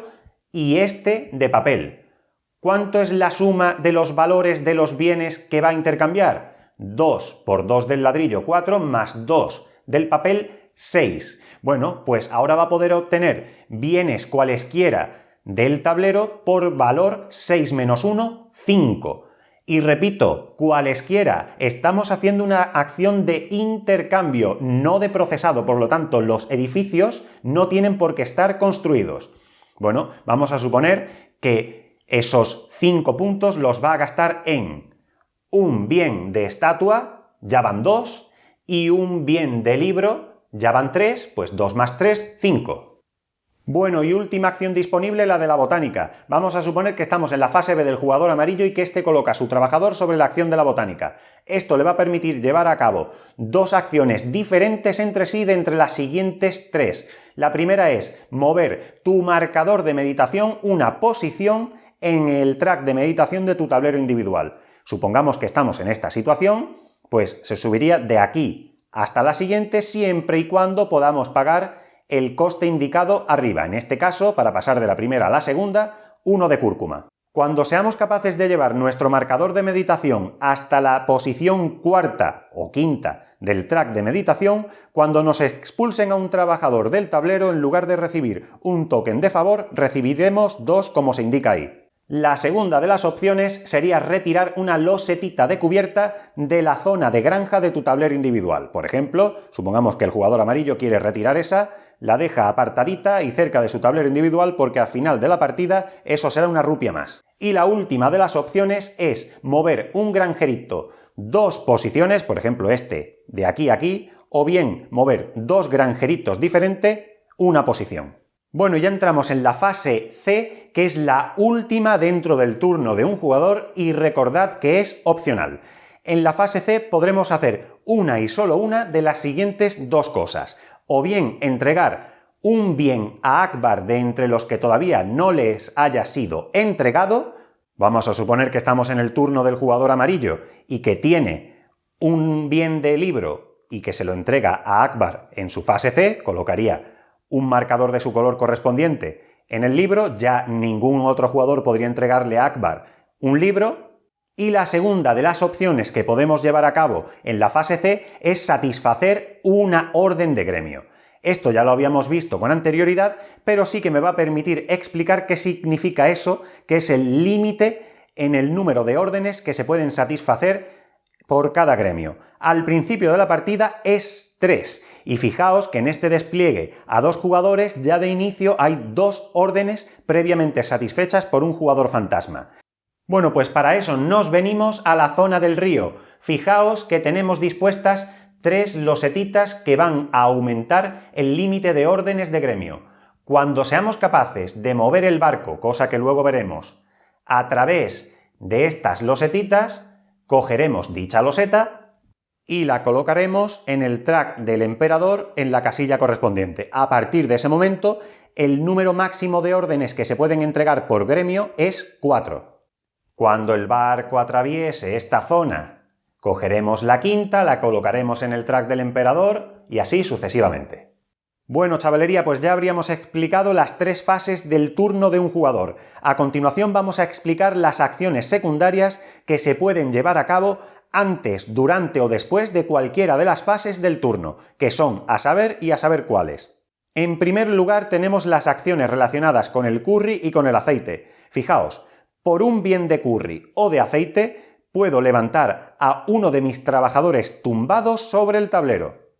S1: y este de papel. ¿Cuánto es la suma de los valores de los bienes que va a intercambiar? 2 por 2 del ladrillo, 4, más 2 del papel, 6. Bueno, pues ahora va a poder obtener bienes cualesquiera del tablero por valor 6 menos 1, 5. Y repito, cualesquiera, estamos haciendo una acción de intercambio, no de procesado, por lo tanto los edificios no tienen por qué estar construidos. Bueno, vamos a suponer que esos 5 puntos los va a gastar en un bien de estatua, ya van 2, y un bien de libro, ya van 3, pues 2 más 3, 5. Bueno, y última acción disponible, la de la botánica. Vamos a suponer que estamos en la fase B del jugador amarillo y que este coloca a su trabajador sobre la acción de la botánica. Esto le va a permitir llevar a cabo 2 acciones diferentes entre sí de entre las siguientes 3. La primera es mover tu marcador de meditación una posición en el track de meditación de tu tablero individual. Supongamos que estamos en esta situación, pues se subiría de aquí hasta la siguiente siempre y cuando podamos pagar el coste indicado arriba, en este caso, para pasar de la primera a la segunda, 1 de cúrcuma. Cuando seamos capaces de llevar nuestro marcador de meditación hasta la posición 4ª o 5ª del track de meditación, cuando nos expulsen a un trabajador del tablero, en lugar de recibir un token de favor, recibiremos 2 como se indica ahí. La segunda de las opciones sería retirar una losetita de cubierta de la zona de granja de tu tablero individual. Por ejemplo, supongamos que el jugador amarillo quiere retirar esa, la deja apartadita y cerca de su tablero individual porque al final de la partida eso será una rupia más. Y la última de las opciones es mover un granjerito 2 posiciones, por ejemplo este de aquí a aquí, o bien mover 2 granjeritos diferentes, una posición. Bueno, ya entramos en la fase C, que es la última dentro del turno de un jugador y recordad que es opcional. En la fase C podremos hacer una y solo una de las siguientes 2 cosas. O bien entregar un bien a Akbar de entre los que todavía no les haya sido entregado. Vamos a suponer que estamos en el turno del jugador amarillo y que tiene un bien de libro y que se lo entrega a Akbar en su fase C, colocaría un marcador de su color correspondiente en el libro, ya ningún otro jugador podría entregarle a Akbar un libro Y la segunda de las opciones que podemos llevar a cabo en la fase C es satisfacer una orden de gremio. Esto ya lo habíamos visto con anterioridad, pero sí que me va a permitir explicar qué significa eso, que es el límite en el número de órdenes que se pueden satisfacer por cada gremio. Al principio de la partida es 3, y fijaos que en este despliegue a 2 jugadores ya de inicio hay 2 órdenes previamente satisfechas por un jugador fantasma. Bueno, pues para eso nos venimos a la zona del río. Fijaos que tenemos dispuestas 3 losetitas que van a aumentar el límite de órdenes de gremio. Cuando seamos capaces de mover el barco, cosa que luego veremos, a través de estas losetitas, cogeremos dicha loseta y la colocaremos en el track del emperador en la casilla correspondiente. A partir de ese momento, el número máximo de órdenes que se pueden entregar por gremio es 4. Cuando el barco atraviese esta zona, cogeremos la quinta, la colocaremos en el track del emperador y así sucesivamente. Bueno, chavalería, pues ya habríamos explicado las 3 fases del turno de un jugador. A continuación vamos a explicar las acciones secundarias que se pueden llevar a cabo antes, durante o después de cualquiera de las fases del turno, que son a saber cuáles. En primer lugar tenemos las acciones relacionadas con el curry y con el aceite. Fijaos, por un bien de curry o de aceite, puedo levantar a uno de mis trabajadores tumbados sobre el tablero.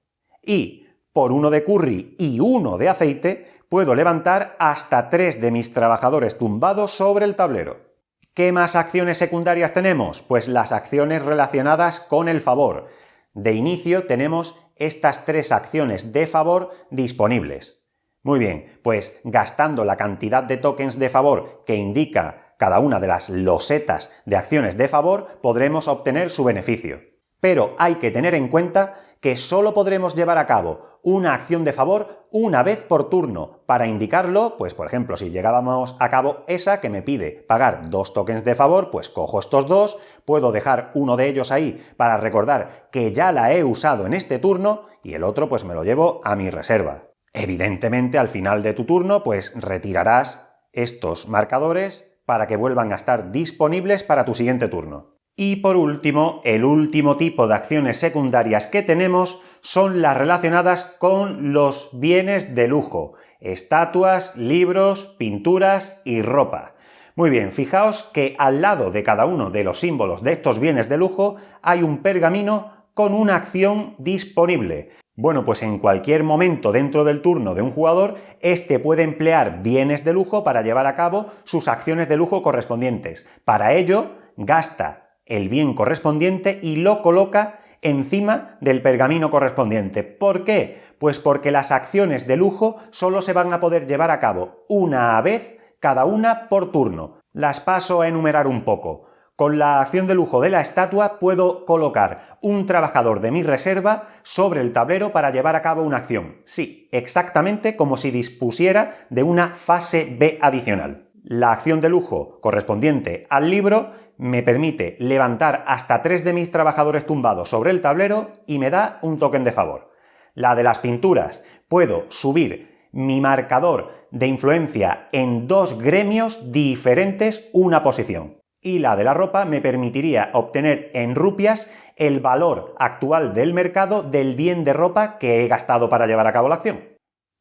S1: Y por uno de curry y uno de aceite, puedo levantar hasta 3 de mis trabajadores tumbados sobre el tablero. ¿Qué más acciones secundarias tenemos? Pues las acciones relacionadas con el favor. De inicio tenemos estas 3 acciones de favor disponibles. Muy bien, pues gastando la cantidad de tokens de favor que indica cada una de las losetas de acciones de favor, podremos obtener su beneficio. Pero hay que tener en cuenta que solo podremos llevar a cabo una acción de favor una vez por turno. Para indicarlo, pues por ejemplo, si llegábamos a cabo esa que me pide pagar 2 tokens de favor, pues cojo estos 2, puedo dejar uno de ellos ahí para recordar que ya la he usado en este turno y el otro pues me lo llevo a mi reserva. Evidentemente, al final de tu turno, pues retirarás estos marcadores para que vuelvan a estar disponibles para tu siguiente turno. Y por último, el último tipo de acciones secundarias que tenemos son las relacionadas con los bienes de lujo, estatuas, libros, pinturas y ropa. Muy bien, fijaos que al lado de cada uno de los símbolos de estos bienes de lujo hay un pergamino con una acción disponible. Bueno, pues en cualquier momento dentro del turno de un jugador, este puede emplear bienes de lujo para llevar a cabo sus acciones de lujo correspondientes. Para ello, gasta el bien correspondiente y lo coloca encima del pergamino correspondiente. ¿Por qué? Pues porque las acciones de lujo solo se van a poder llevar a cabo una vez cada una por turno. Las paso a enumerar un poco. Con la acción de lujo de la estatua puedo colocar un trabajador de mi reserva sobre el tablero para llevar a cabo una acción. Sí, exactamente como si dispusiera de una fase B adicional. La acción de lujo correspondiente al libro me permite levantar hasta 3 de mis trabajadores tumbados sobre el tablero y me da un token de favor. La de las pinturas, puedo subir mi marcador de influencia en 2 gremios diferentes una posición. Y la de la ropa me permitiría obtener en rupias el valor actual del mercado del bien de ropa que he gastado para llevar a cabo la acción.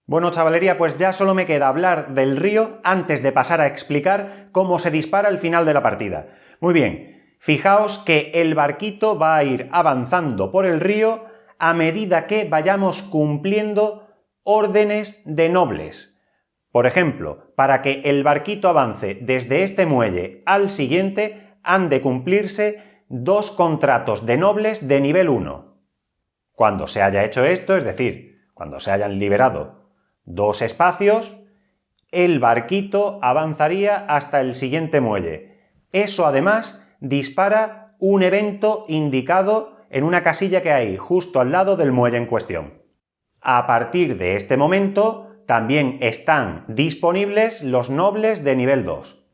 S1: Bueno, chavalería, pues ya solo me queda hablar del río antes de pasar a explicar cómo se dispara al final de la partida. Muy bien, fijaos que el barquito va a ir avanzando por el río a medida que vayamos cumpliendo órdenes de nobles. Por ejemplo, para que el barquito avance desde este muelle al siguiente, han de cumplirse 2 contratos de nobles de nivel 1. Cuando se haya hecho esto, es decir, cuando se hayan liberado 2 espacios, el barquito avanzaría hasta el siguiente muelle. Eso además dispara un evento indicado en una casilla que hay justo al lado del muelle en cuestión. A partir de este momento, también están disponibles los nobles de nivel 2.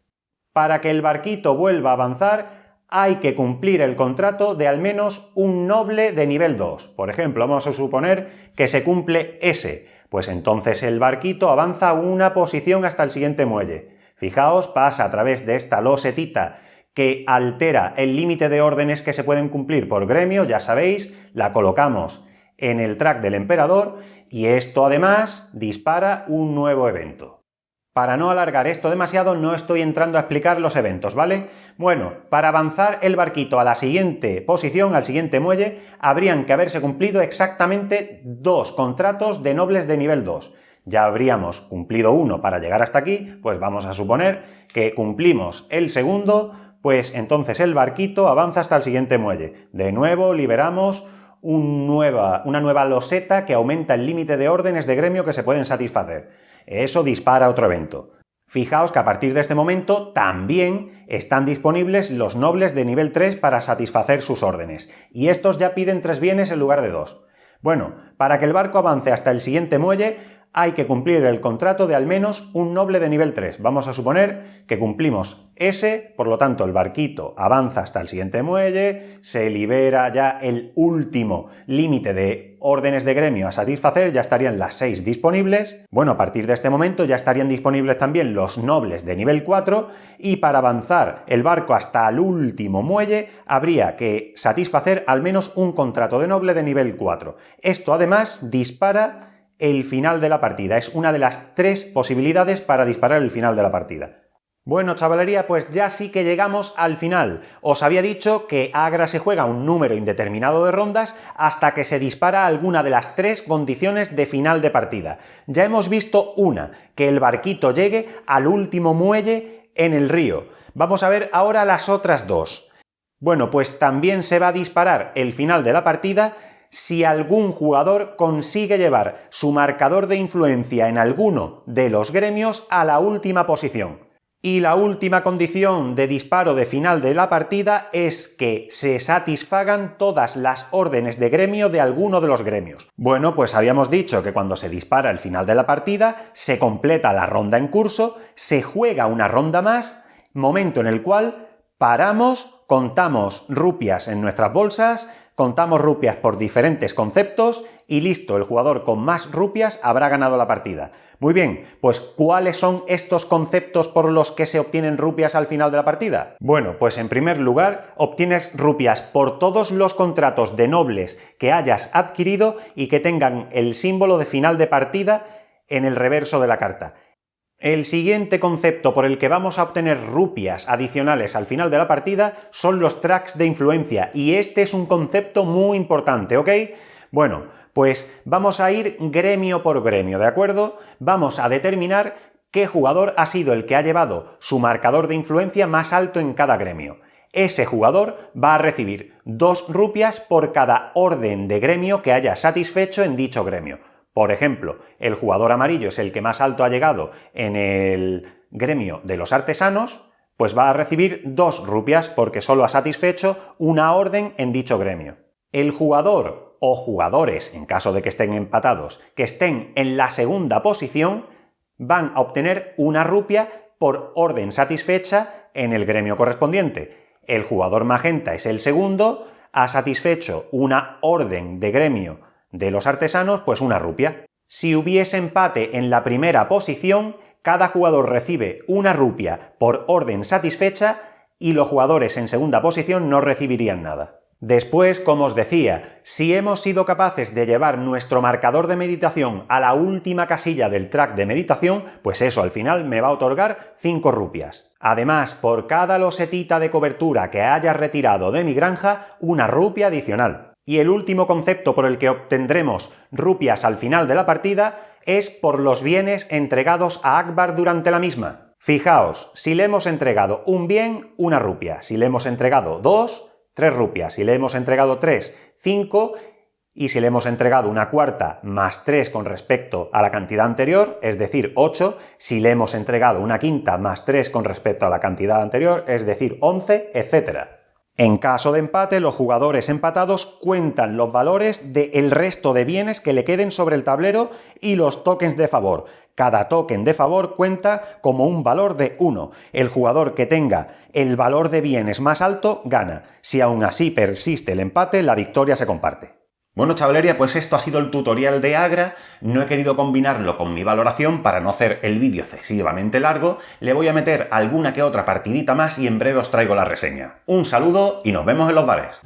S1: Para que el barquito vuelva a avanzar, hay que cumplir el contrato de al menos un noble de nivel 2. Por ejemplo, vamos a suponer que se cumple ese, pues entonces el barquito avanza una posición hasta el siguiente muelle. Fijaos, pasa a través de esta losetita que altera el límite de órdenes que se pueden cumplir por gremio, ya sabéis, la colocamos en el track del emperador y esto además dispara un nuevo evento. Para no alargar esto demasiado, no estoy entrando a explicar los eventos, ¿vale? Bueno, para avanzar el barquito a la siguiente posición, al siguiente muelle, habrían que haberse cumplido exactamente 2 contratos de nobles de nivel 2. Ya habríamos cumplido uno para llegar hasta aquí, pues vamos a suponer que cumplimos el segundo, pues entonces el barquito avanza hasta el siguiente muelle. De nuevo liberamos una nueva loseta que aumenta el límite de órdenes de gremio que se pueden satisfacer. Eso dispara otro evento. Fijaos que a partir de este momento también están disponibles los nobles de nivel 3 para satisfacer sus órdenes, y estos ya piden 3 bienes en lugar de 2. Bueno, para que el barco avance hasta el siguiente muelle hay que cumplir el contrato de al menos un noble de nivel 3. Vamos a suponer que cumplimos ese, por lo tanto el barquito avanza hasta el siguiente muelle, se libera ya el último límite de órdenes de gremio a satisfacer, ya estarían las 6 disponibles. Bueno, a partir de este momento ya estarían disponibles también los nobles de nivel 4 y para avanzar el barco hasta el último muelle habría que satisfacer al menos un contrato de noble de nivel 4. Esto además dispara el final de la partida. Es una de las 3 posibilidades para disparar el final de la partida. Bueno, chavalería, pues ya sí que llegamos al final. Os había dicho que Agra se juega un número indeterminado de rondas hasta que se dispara alguna de las 3 condiciones de final de partida. Ya hemos visto una, que el barquito llegue al último muelle en el río. Vamos a ver ahora las otras 2. Bueno, pues también se va a disparar el final de la partida si algún jugador consigue llevar su marcador de influencia en alguno de los gremios a la última posición. Y la última condición de disparo de final de la partida es que se satisfagan todas las órdenes de gremio de alguno de los gremios. Bueno, pues habíamos dicho que cuando se dispara el final de la partida, se completa la ronda en curso, se juega una ronda más, momento en el cual paramos, contamos rupias en nuestras bolsas, contamos rupias por diferentes conceptos y listo, el jugador con más rupias habrá ganado la partida. Muy bien, pues ¿cuáles son estos conceptos por los que se obtienen rupias al final de la partida? Bueno, pues en primer lugar obtienes rupias por todos los contratos de nobles que hayas adquirido y que tengan el símbolo de final de partida en el reverso de la carta. El siguiente concepto por el que vamos a obtener rupias adicionales al final de la partida son los tracks de influencia, y este es un concepto muy importante, ¿ok? Bueno, pues vamos a ir gremio por gremio, ¿de acuerdo? Vamos a determinar qué jugador ha sido el que ha llevado su marcador de influencia más alto en cada gremio. Ese jugador va a recibir 2 rupias por cada orden de gremio que haya satisfecho en dicho gremio. Por ejemplo, el jugador amarillo es el que más alto ha llegado en el gremio de los artesanos, pues va a recibir 2 rupias porque solo ha satisfecho una orden en dicho gremio. El jugador o jugadores, en caso de que estén empatados, que estén en la segunda posición, van a obtener una rupia por orden satisfecha en el gremio correspondiente. El jugador magenta es el segundo, ha satisfecho una orden de gremio de los artesanos, pues una rupia. Si hubiese empate en la primera posición, cada jugador recibe una rupia por orden satisfecha y los jugadores en segunda posición no recibirían nada. Después, como os decía, si hemos sido capaces de llevar nuestro marcador de meditación a la última casilla del track de meditación, pues eso al final me va a otorgar 5 rupias. Además, por cada losetita de cobertura que haya retirado de mi granja, una rupia adicional. Y el último concepto por el que obtendremos rupias al final de la partida es por los bienes entregados a Akbar durante la misma. Fijaos, si le hemos entregado un bien, una rupia. Si le hemos entregado 2, 3 rupias. Si le hemos entregado 3, 5. Y si le hemos entregado una cuarta más 3 con respecto a la cantidad anterior, es decir, 8. Si le hemos entregado una quinta más 3 con respecto a la cantidad anterior, es decir, 11, etc. En caso de empate, los jugadores empatados cuentan los valores del resto de bienes que le queden sobre el tablero y los tokens de favor. Cada token de favor cuenta como un valor de 1. El jugador que tenga el valor de bienes más alto gana. Si aún así persiste el empate, la victoria se comparte. Bueno, chavalería, pues esto ha sido el tutorial de Agra. No he querido combinarlo con mi valoración para no hacer el vídeo excesivamente largo. Le voy a meter alguna que otra partidita más y en breve os traigo la reseña. Un saludo y nos vemos en los bares.